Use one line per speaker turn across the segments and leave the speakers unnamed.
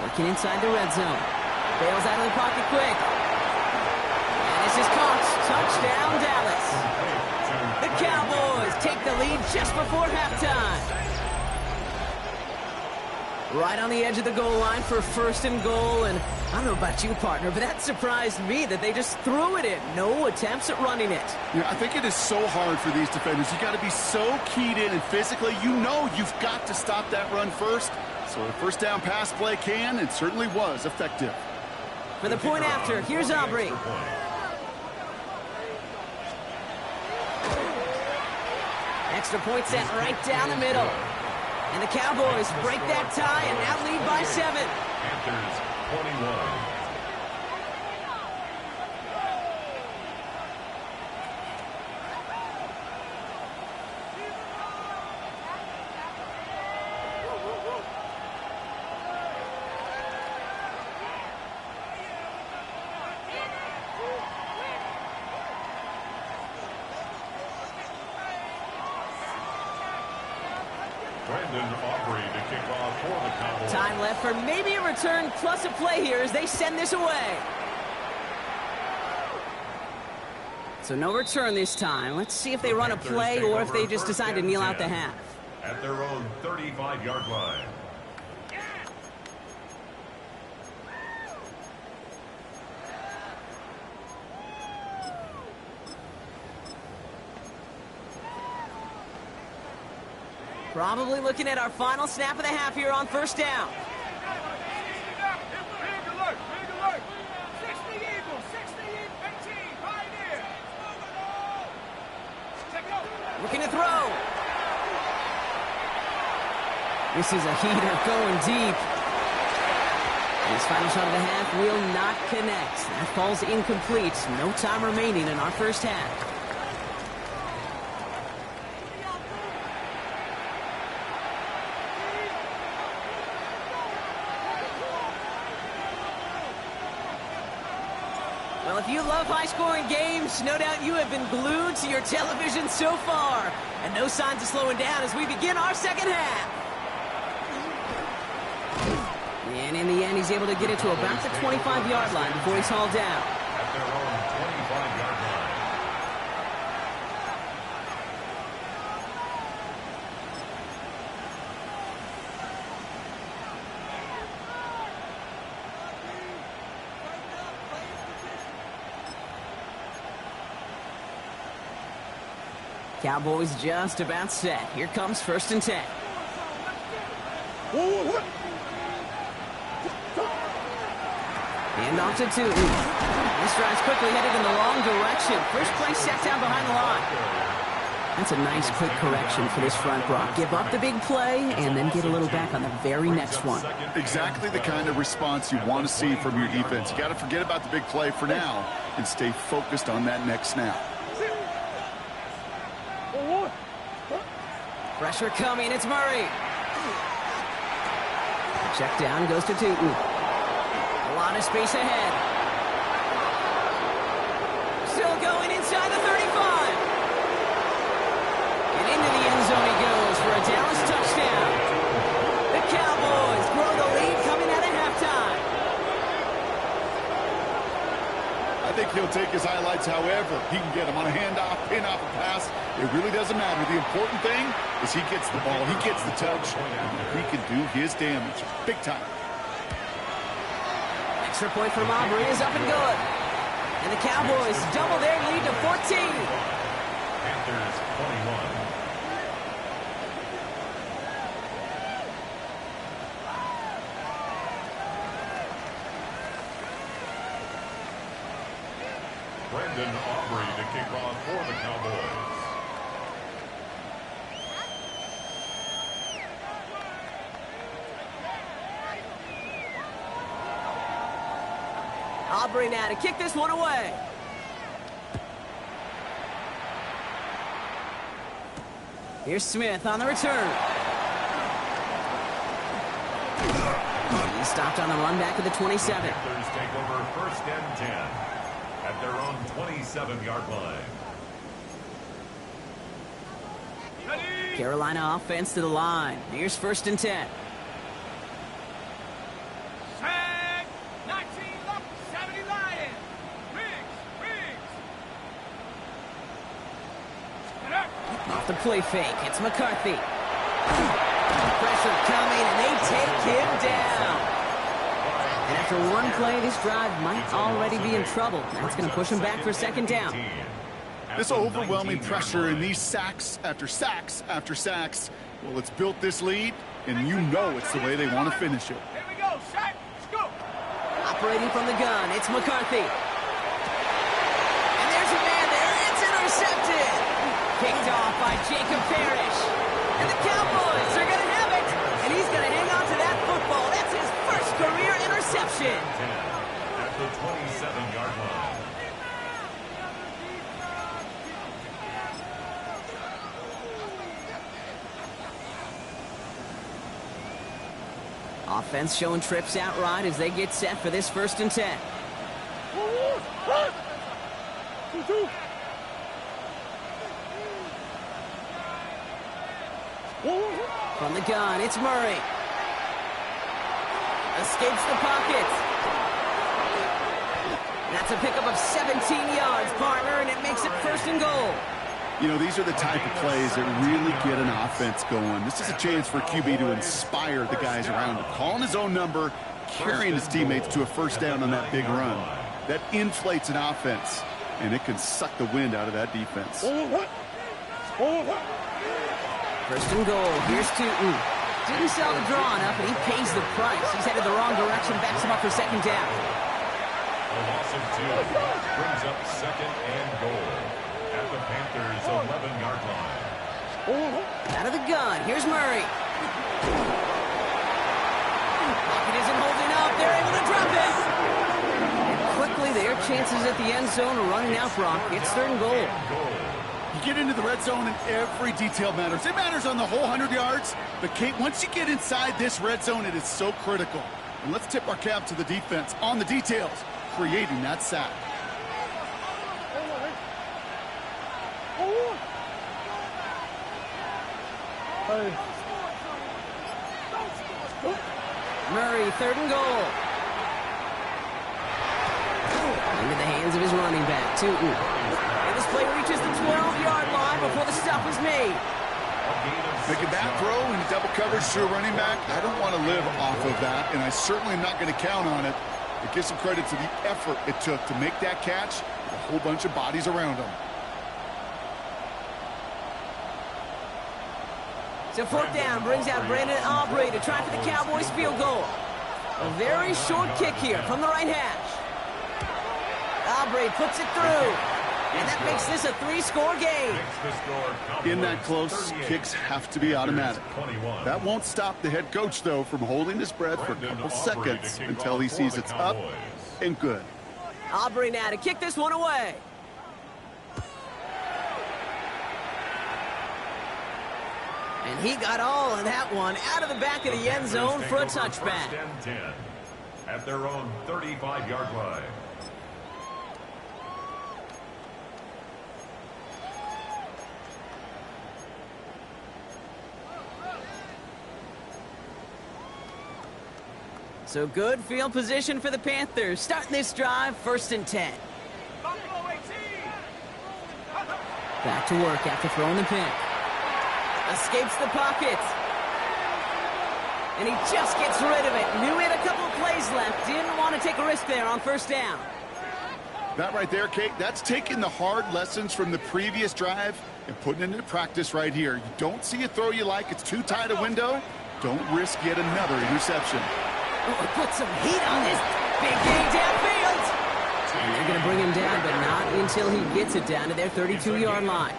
Working inside the red zone. Bails out of the pocket quick. And this is caught. Touchdown, Dallas. The Cowboys take the lead just before halftime. Right on the edge of the goal line for first and goal. And I don't know about you, partner, but that surprised me that they just threw it in. No attempts at running it.
Yeah, I think it is so hard for these defenders. You got to be so keyed in, and physically, you know you've got to stop that run first. So a first down pass play can and certainly was effective.
For the point after, here's Aubrey. Extra point sent right down the middle. And the Cowboys break that tie and now lead by 7.
Panthers 21.
Time left for maybe a return plus a play here as they send this away. So no return this time. Let's see if they run a play or if they just decide to kneel out the half.
At their own 35-yard line.
Probably looking at our final snap of the half here on first down. Looking to throw. This is a heater going deep. This final shot of the half will not connect. That falls incomplete. No time remaining in our first half. Well, if you love high-scoring games, no doubt you have been glued to your television so far. And no signs of slowing down as we begin our second half. And in the end, he's able to get it to about the 25-yard line before he's hauled down.
At their own 25-yard line.
Cowboys just about set. Here comes first and 10. And off to Tootin. This drive's quickly headed in the wrong direction. First play set down behind the line. That's a nice quick correction for this front row. Give up the big play and then get a little back on the very next one.
Exactly the kind of response you want to see from your defense. You got to forget about the big play for now and stay focused on that next snap.
Pressure coming, it's Murray. Check down goes to Tootin. A lot of space ahead. Still going inside the 35. And into the end zone he goes for a Dallas touchdown. The Cowboys grow the lead coming out of halftime.
I think he'll take his highlights however he can get them on a handoff, pin off a pass. It really doesn't matter. The important thing is he gets the ball, he gets the touch, and he can do his damage. Big time.
Extra point from Aubrey is up and good. And the Cowboys double their lead to 14.
Panthers 21. Brandon Aubrey to kick off for the Cowboys.
Aubrey now to kick this one away. Here's Smith on the return. He's stopped on the run back of the 27.
Panthers take over first and 10 at their own 27-yard line.
Carolina offense to the line. Here's first and 10. off the play fake. It's McCarthy. Pressure coming, and they take him down. And after one play, this drive might already be in trouble. That's going to push him back for second down.
This overwhelming pressure and these sacks after sacks after sacks, well, it's built this lead, and you know it's the way they want to finish it.
Here we go, Shaq. Let's go.
Operating from the gun, it's McCarthy. And there's a man there. It's intercepted. Kicked off by Jacob Parrish. And the Cowboys are going to have it. And he's going to hang on to that football. That's his first career interception.
At the 27-yard line.
Offense showing trips out right as they get set for this 1st and 10. From the gun, it's Murray. Escapes the pocket. That's a pickup of 17 yards, partner, and it makes it 1st and goal.
You know, these are the type of plays that really get an offense going. This is a chance for QB to inspire the guys around him. Calling his own number, carrying his teammates to a 1st down on that big run. That inflates an offense, and it can suck the wind out of that defense.
1st and goal. Here's Tootin. Didn't sell the draw enough, and he pays the price. He's headed the wrong direction, backs him up for 2nd down.
A loss of 2 brings up 2nd and goal at the Panthers' 11-yard line.
Out of the gun. Here's Murray. Pocket isn't holding up. They're able to drop it. And quickly, their chances at the end zone are running out, Brock. It's 3rd and goal.
You get into the red zone, and every detail matters. It matters on the whole 100 yards. But, Kate, once you get inside this red zone, it is so critical. And let's tip our cap to the defense on the details, creating that sack.
Murray, 3rd and goal. Into the hands of his running back, Tootin. And this play reaches the 12-yard line before the stop was made.
Making that throw in double coverage to a running back, I don't want to live off of that, and I certainly am not going to count on it. But give some credit to the effort it took to make that catch with a whole bunch of bodies around him.
So 4th down brings out Brandon Aubrey to try for the Cowboys field goal. A very short kick here from the right hash. Aubrey puts it through. And that makes this a 3-score game.
In that close, kicks have to be automatic. That won't stop the head coach, though, from holding his breath for a couple seconds until he sees it's up and good.
Aubrey now to kick this one away. And he got all of that one out of the back of the end zone for a touchback.
1st and 10 at their own 35-yard line.
So good field position for the Panthers. Starting this drive, 1st and 10. Back to work after throwing the pick. Escapes the pocket. And he just gets rid of it. Knew he had a couple of plays left. Didn't want to take a risk there on 1st down.
That right there, Kate, that's taking the hard lessons from the previous drive and putting it into practice right here. You don't see a throw you like, it's too tight a window. Don't risk yet another interception.
Oh, put some heat on this big game downfield. And they're going to bring him down, but not until he gets it down to their 32-yard line.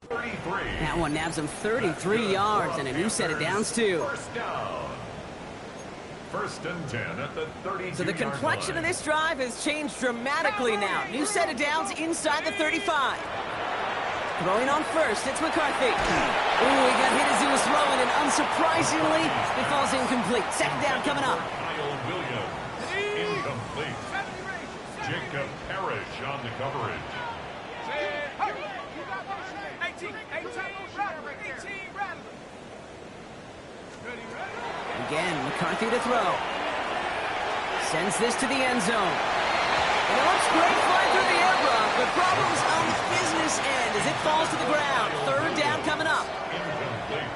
That one nabs him 33 yards and a new set of downs, too.
1st down. 1st and 10 at the 32-yard
So the complexion of this drive has changed dramatically now. New set of downs inside the 35. Throwing on first, it's McCarthy. Ooh, he got hit as he was throwing, and unsurprisingly, it falls incomplete. Second down coming up.
Kyle Williams, incomplete. Jacob Parrish on the coverage.
Again, McCarthy to throw. Sends this to the end zone. And it looks great flying through the air, Brock, but problems on the business end as it falls to the ground. Third down coming up.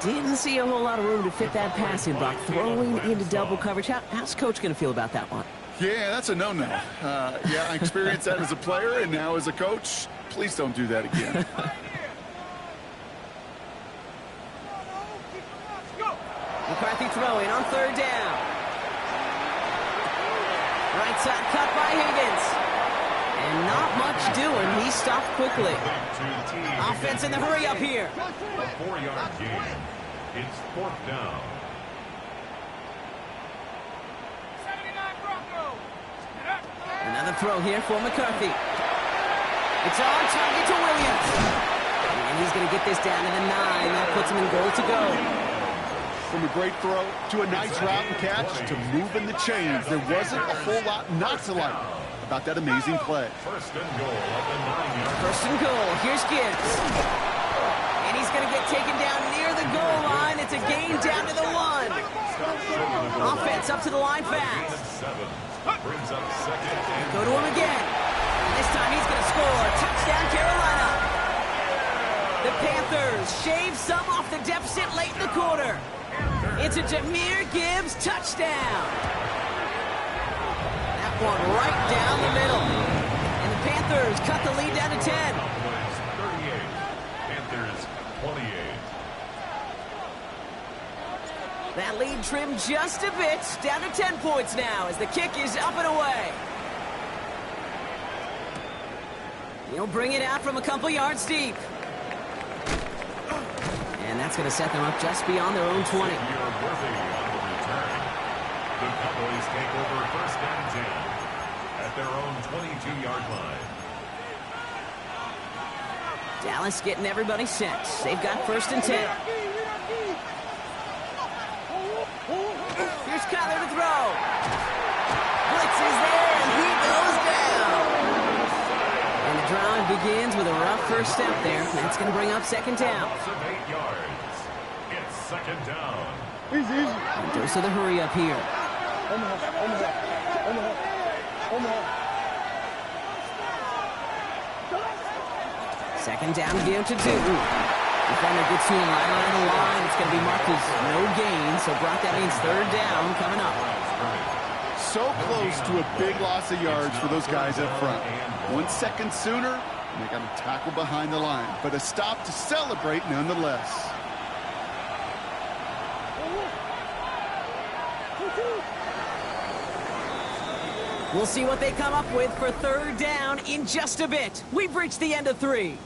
Didn't see a whole lot of room to fit that passing, Brock. Throwing into double coverage. How's Coach going to feel about that one?
Yeah, that's a no-no. Yeah, I experienced that as a player, and now as a coach, please don't do that again.
McCarthy throwing on third down. Right side cut by Higgins. And not much doing. He stopped quickly. Offense in the hurry up here.
A 4-yard gain. It's fourth down.
Another throw here for McCarthy. It's on target to Williams. And he's going to get this down to the 9. That puts him in goal to go.
From a great throw to a nice route and catch to moving the chains, there wasn't a whole lot not to like about that amazing play.
First and goal at the 9-yard.
First and goal. Here's Gibbs. And he's going to get taken down near the goal line. It's a gain down to the 1. Offense up to the line fast.
7. Brings up second and
Go to him again. And this time he's going to score. Touchdown, Carolina. The Panthers shave some off the deficit late in the quarter. It's a Jahmyr Gibbs touchdown. That one right down the middle. And the Panthers cut the lead down to 10.
Cowboys 38. Panthers 28.
That lead trimmed just a bit. Down to 10 points now as the kick is up and away. He'll bring it out from a couple yards deep. And that's going to set them up just beyond their own 20.
Worthy on the return. The Cowboys take over first and 10 at their own 22-yard line.
Dallas getting everybody set. They've got first and 10. Here's Kyler to throw. Blitz is there, and he goes down. And the drive begins with a rough first step there. That's going to bring up second down.
Loss of 8 yards. It's second down.
And dose of the hurry up here. Second down again to 2. Defender gets to him right on the line. It's going to be marked as no gain. So, Brock, that means third down coming up.
So close to a big loss of yards for those guys up front. 1 second sooner, and they got a tackle behind the line. But a stop to celebrate nonetheless.
We'll see what they come up with for third down in just a bit. We've reached the end of 3.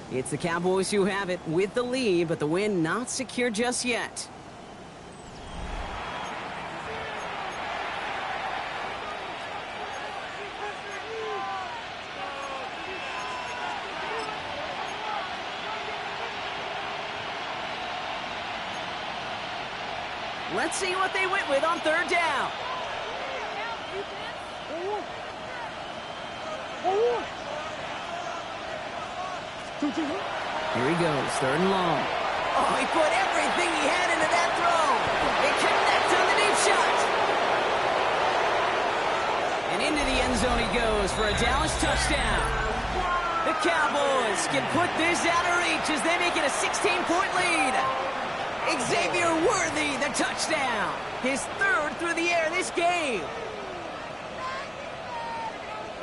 It's the Cowboys who have it with the lead, but the win not secure just yet. Let's see what they went with on third down. Here he goes, third and long. Oh, he put everything he had into that throw. They connect on the deep shot. And into the end zone he goes for a Dallas touchdown. The Cowboys can put this out of reach as they make it a 16-point lead. Xavier Worthy, the touchdown. His third through the air this game.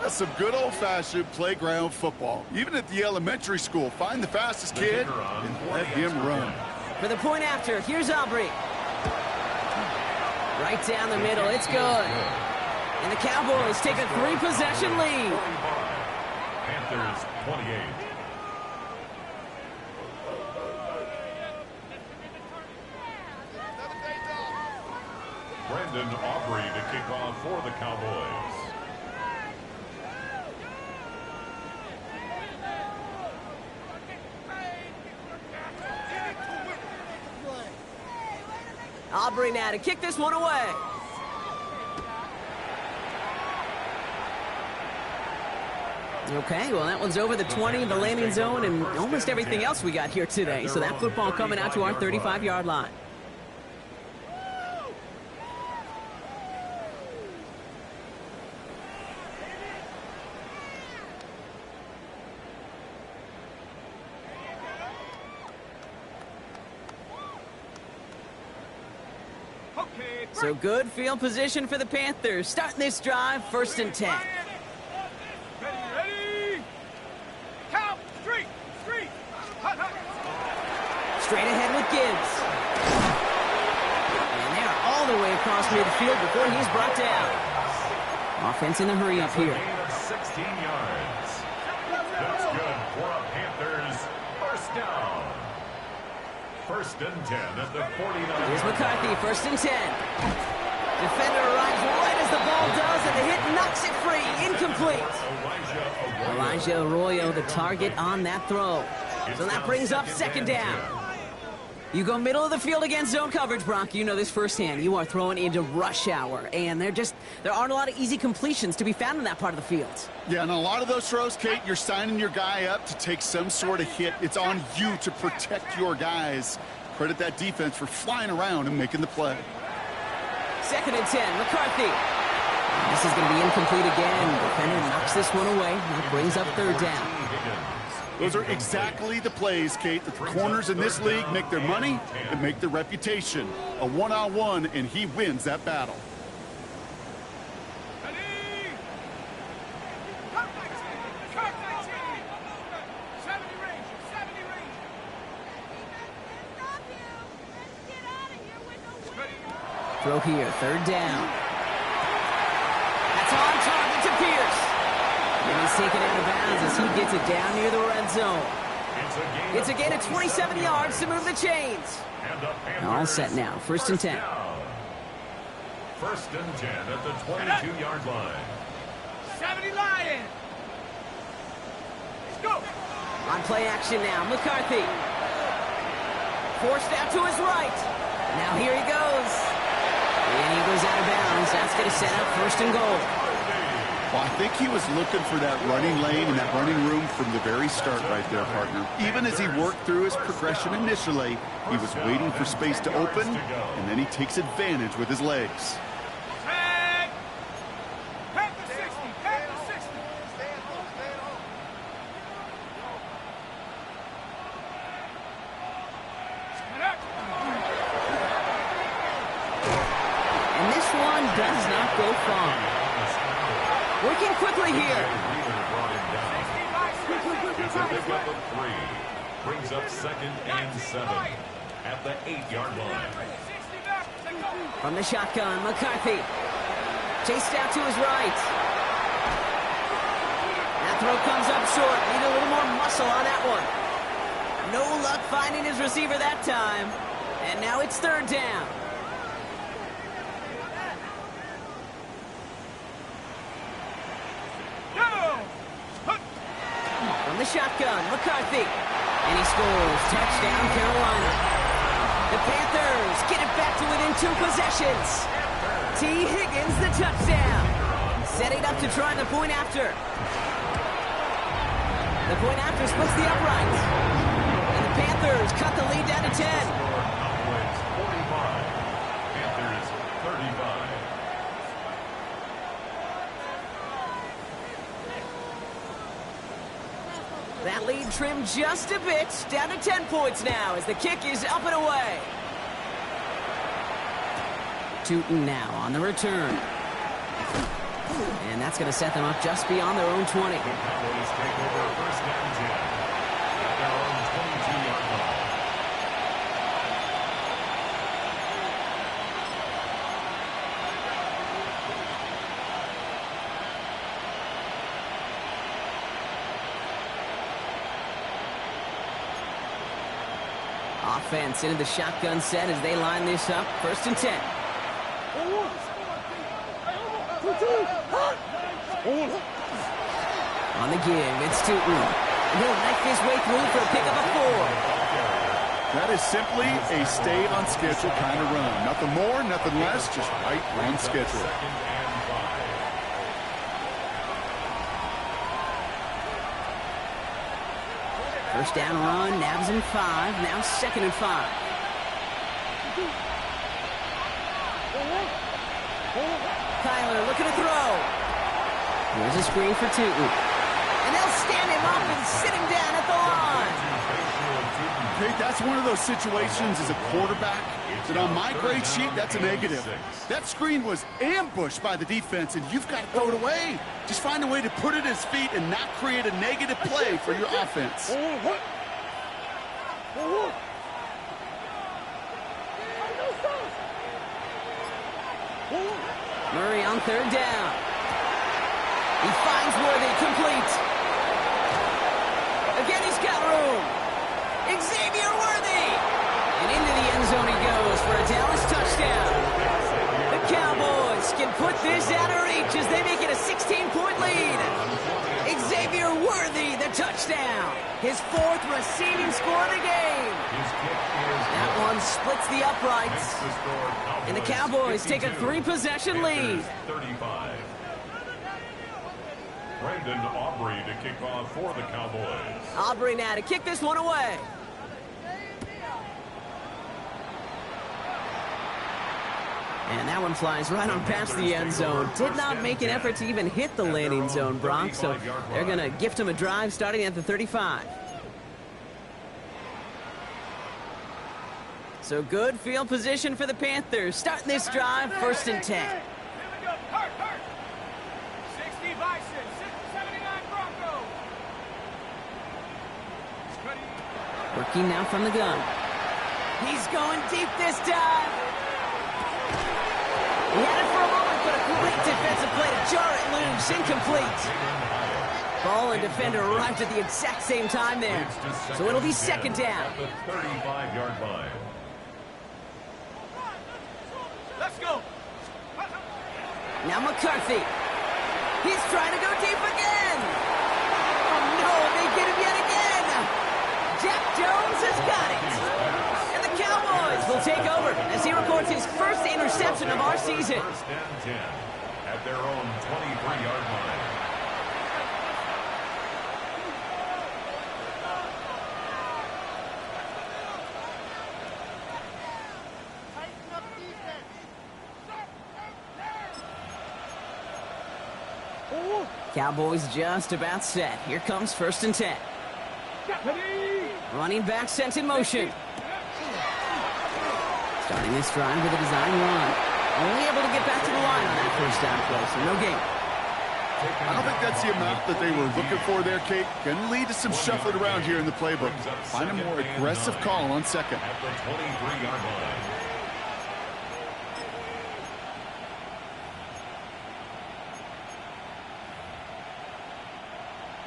That's some good old-fashioned playground football. Even at the elementary school, find the fastest kid and let him run.
For the point after, here's Aubrey. Right down the middle, it's good. And the Cowboys take a 3-possession lead.
Panthers 28. Brandon Aubrey to kick off for the Cowboys.
I'll bring that and kick this one away. Okay, well, that one's over the 20, the landing zone, and almost everything else we got here today. So that football coming out to our 35-yard line. So good field position for the Panthers. Starting this drive, 1st and 10.
Ready? Count, street.
Straight ahead with Gibbs. And they're all the way across midfield before he's brought down. Offense in the hurry up here.
Gain of 16 yards. That's good for a Panthers first down. 1st and 10 at the 49.
Here's McCarthy, 1st and 10. Defender arrives right as the ball does, and the hit knocks it free. Incomplete. Elijah Arroyo, the target on that throw. So that brings up 2nd down. You go middle of the field against zone coverage, Brock. You know this firsthand. You are throwing into rush hour, and there aren't a lot of easy completions to be found in that part of the field.
Yeah, and a lot of those throws, Kate, you're signing your guy up to take some sort of hit. It's on you to protect your guys. Credit that defense for flying around and making the play.
2nd and 10, McCarthy. This is going to be incomplete again. Defender knocks this one away. That brings up 3rd down.
Those are exactly the plays, Kate, that the corners in this league make their money and make their reputation. A one-on-one, and he wins that battle.
Throw here, 3rd down. That's on target to Pierce. And he's taken out of bounds as he gets it down near the red zone. It's a gain of 27 yards to move the chains. All set now, 1st and 10.
1st and 10 at the 22-yard line.
70 Lions. Let's go.
On play action now, McCarthy. Forced out to his right. Now here he goes. And he goes out of bounds. That's going to set up 1st and goal.
Well, I think he was looking for that running lane and that running room from the very start right there, partner. Even as he worked through his progression initially, he was waiting for space to open, and then he takes advantage with his legs.
Tag. Panther 60. Panther 60.
And this one does not go far. Working quickly here.
It's a pickup of 3. Brings up 2nd and 7 at the 8-yard line.
From the shotgun, McCarthy. Chased out to his right. That throw comes up short. Need a little more muscle on that one. No luck finding his receiver that time. And now it's 3rd down. From the shotgun, McCarthy. And he scores. Touchdown, Carolina. The Panthers get it back to within 2 possessions. T. Higgins, the touchdown. Setting up to try the point after. The point after splits the uprights. And the Panthers cut the lead down to 10.
Cowboys 45. Panthers 35.
That lead trimmed just a bit, down to 10 points now as the kick is up and away. Tootin now on the return. And that's going to set them up just beyond their own 20.
Cowboys take over 1st and 10 at their own 22-yard line.
Offense into the shotgun set as they line this up. 1st and 10. On the give, it's Tootin. He'll knife his way through for a pickup of 4.
That is simply a stay-on-schedule kind of run. Nothing more, nothing less, just right on schedule.
First down run, nabs in 5, now 2nd and 5. Kyler looking to throw. Here's a screen for Tootin. And they'll stand him up and sit him down at the line.
Okay, that's one of those situations as a quarterback that on my grade sheet, that's a negative. That screen was ambushed by the defense, and you've got to throw it away. Just find a way to put it at his feet and not create a negative play for your offense.
Murray on 3rd down. He finds Worthy, complete. Again, he's got room. Xavier Worthy. And into the end zone he goes for a Dallas touchdown. The Cowboys can put this out of reach as they make it a 16-point lead. Xavier Worthy, the touchdown. His 4th receiving score of the game. That one splits the uprights. And the Cowboys take a 3-possession lead.
35. Brandon Aubrey to kick off for the Cowboys.
Aubrey now to kick this one away. And that one flies right on past the end zone. Did not make an effort to even hit the landing zone, Brock. So they're going to gift him a drive starting at the 35. So good field position for the Panthers. Starting this drive, 1st and 10.
Here we go. Hurt. 60 Bison, 79 Broncos.
Working now from the gun. He's going deep this time. He had it for a moment, but a great defensive play to jar it loose. Incomplete. Ball and defender arrived at the exact same time there. So it'll be 2nd down.
At the 35-yard line.
Let's go.
Now McCarthy. He's trying to go deep again. Oh, no, they get him yet again. Jack Jones has got it. And the Cowboys will take over as he records his 1st interception of our season.
1st and 10 at their own 23-yard line.
Cowboys just about set. Here comes 1st and 10. Running back sent in motion. Starting this drive with a design run. Only able to get back to the line on that 1st down play, so no gain.
I don't think that's the amount that they were looking for there, Kate. Going to lead to some shuffling around here in the playbook. Find a more aggressive call on 2nd.
At the 23-yard line.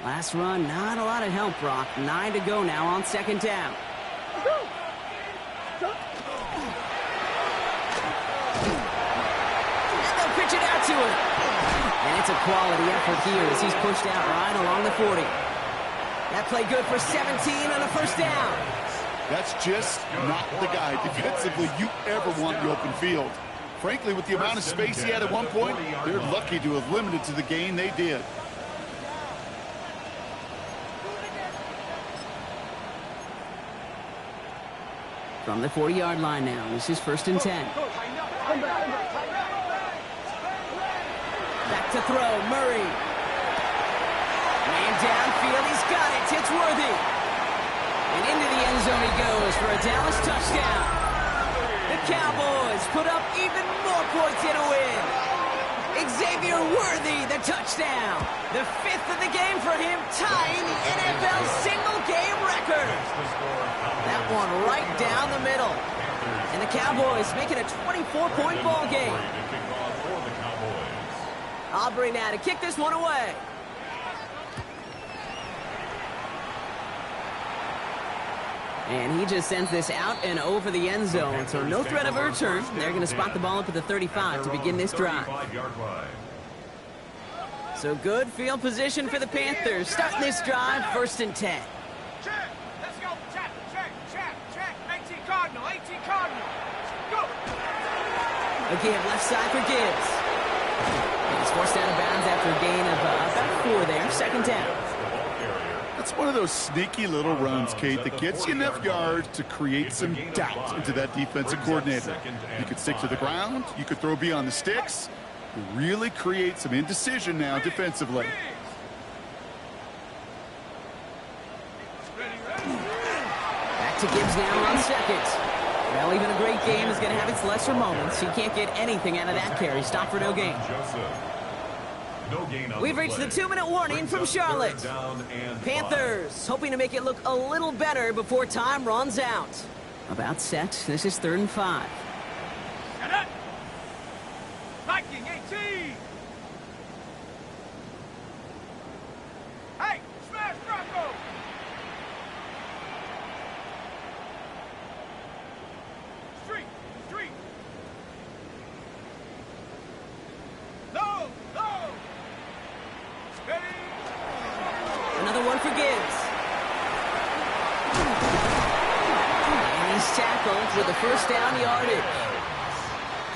Last run, not a lot of help, Brock. 9 to go now on 2nd down. And they'll pitch it out to him. And it's a quality effort here as he's pushed out right along the 40. That play good for 17 on a 1st down.
That's just not the guy defensively you ever want in the open field. Frankly, with the amount of space he had at one point, they're lucky to have limited to the gain they did.
From the 40-yard line now, this is 1st and 10. Back to throw, Murray. Man downfield, he's got it. It's Worthy. And into the end zone he goes for a Dallas touchdown. The Cowboys put up even more points in a win. Xavier Worthy, the touchdown. The 5th of the game for him, tying the NFL single-game record. That one right down the middle. And the Cowboys make it a 24-point ball game. Aubrey now to kick this one away. And he just sends this out and over the end zone. So no threat of a return. They're going to spot the ball up at the 35 to begin this drive. So good field position for the Panthers. Starting this drive, 1st and 10.
Check. Let's go. Check.
Again, left side for Gibbs. He's forced out of bounds after a gain of about 4 there. Second down.
That's one of those sneaky little runs, Kate, that gets you enough yards to create some doubt into that defensive coordinator. You could stick to the ground. You could throw beyond the sticks. Really create some indecision now defensively.
Back to Gibbs now on second. Well, even a great game is going to have its lesser moments. He can't get anything out of that carry. Stop for no gain. We've reached the 2-minute warning from Charlotte. Panthers hoping to make it look a little better before time runs out. About set. This is 3rd and 5.
Viking 18. Hey, smash Bronco. Street. No. Steady.
Another one for Gibbs. And he's tackled with a first down yardage.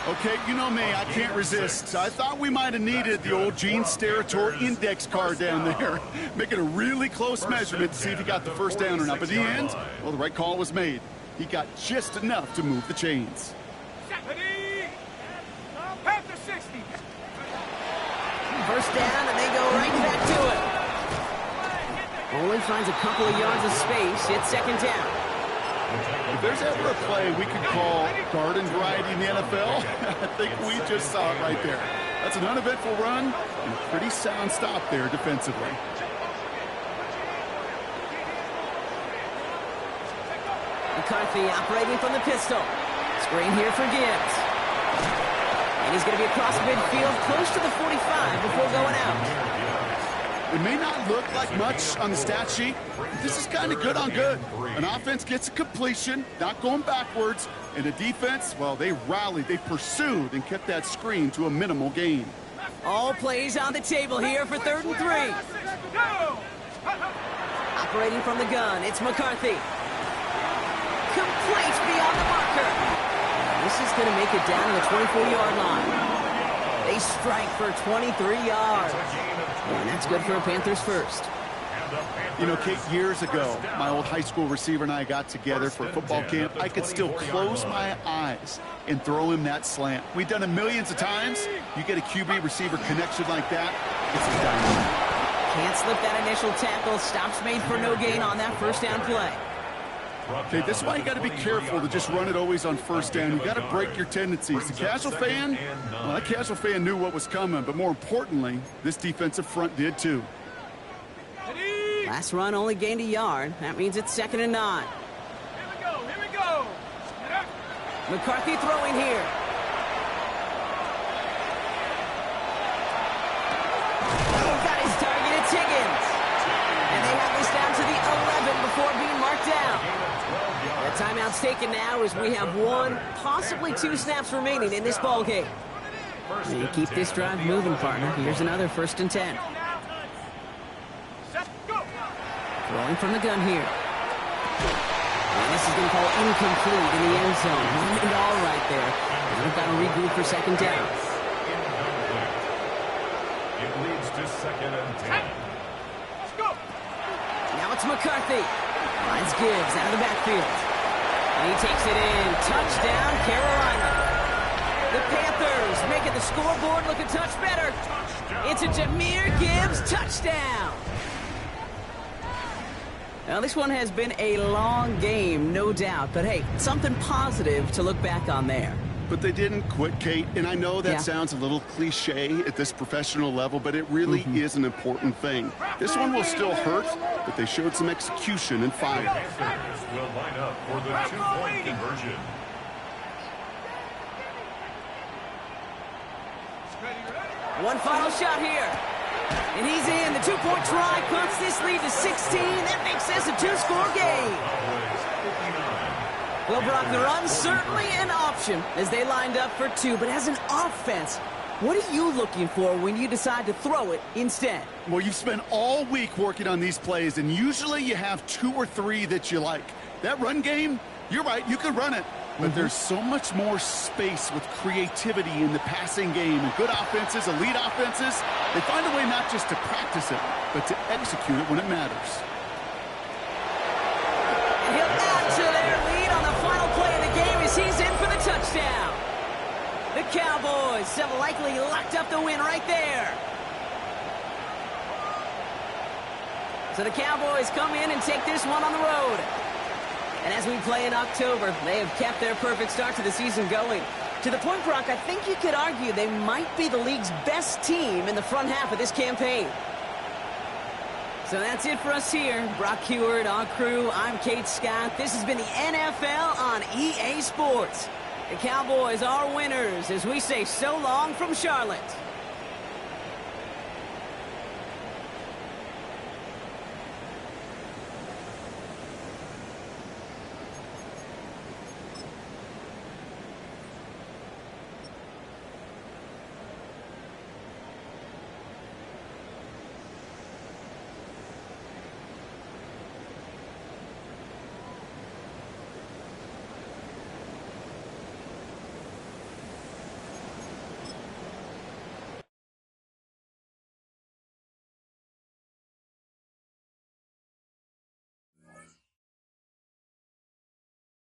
Okay, you know me, I can't resist. I thought we might have needed the old Gene Steratore index card down there. Make it a really close measurement to see if he got the first down or not. But in the end, well, the right call was made. He got just enough to move the chains.
Ready. Panther 60.
First down, and they go right back to it. Only finds a couple of yards of space. It's second down.
If there's ever a play we could call garden variety in the NFL, I think we just saw it right there. That's an uneventful run and a pretty sound stop there defensively.
McCarthy operating from the pistol. Screen here for Gibbs. And he's going to be across midfield, close to the 45 before going out.
It may not look like much on the stat sheet, but this is kind of good on good. An offense gets a completion, not going backwards, and the defense, well, they rallied, they pursued, and kept that screen to a minimal gain.
All plays on the table here for 3rd and 3. Operating from the gun, it's McCarthy. Complete beyond the marker. This is going to make it down to the 24-yard line. They strike for 23 yards. And that's good for a Panthers first.
You know, Kate, years ago, my old high school receiver and I got together for a football camp. I could still close my eyes and throw him that slant. We've done it millions of times. You get a QB receiver connection like that, it's a dynamite.
Can't slip that initial tackle. Stops made for no gain on that first down play.
Okay, this is why you got to be careful to just run it always on first down. You got to break your tendencies. The casual fan, well, that casual fan knew what was coming, but more importantly, this defensive front did too.
Last run only gained a yard. That means it's 2nd and 9.
Here we go.
McCarthy throwing here. Got his target, it's Higgins. And they have this down to the 11 before being marked down. The timeout's taken now as we have 1, possibly 2 snaps remaining in this ball game. You keep this drive moving, partner. Here's another 1st and 10. Throwing from the gun here. And this is going to fall incomplete in the end zone. And all right there. And we've got to regroup for 2nd down.
It leads to 2nd and 10.
Let's go.
Now it's McCarthy. Finds Gibbs out of the backfield. And he takes it in. Touchdown, Carolina. The Panthers making the scoreboard look a touch better. It's a Jahmyr Gibbs touchdown. Now, this one has been a long game, no doubt. But, hey, something positive to look back on there.
But they didn't quit, Kate. And I know that sounds a little cliche at this professional level, but it really is an important thing. This one will still hurt, but they showed some execution and fire.
Panthers will line up for the 2-point conversion.
One final shot here. And he's in. The 2-point try puts this lead to 16. That makes this a 2-score game. Well, Brock, the run's certainly an option as they lined up for 2. But as an offense, what are you looking for when you decide to throw it instead?
Well, you've spent all week working on these plays, and usually you have 2 or 3 that you like. That run game, you're right, you could run it. But there's so much more space with creativity in the passing game. And good offenses, elite offenses, they find a way not just to practice it, but to execute it when it matters.
And he'll add to their lead on the final play of the game as he's in for the touchdown. The Cowboys have likely locked up the win right there. So the Cowboys come in and take this one on the road. And as we play in October, they have kept their perfect start to the season going. To the point, Brock, I think you could argue they might be the league's best team in the front half of this campaign. So that's it for us here. Brock Heward, our crew, I'm Kate Scott. This has been the NFL on EA Sports. The Cowboys are winners as we say so long from Charlotte.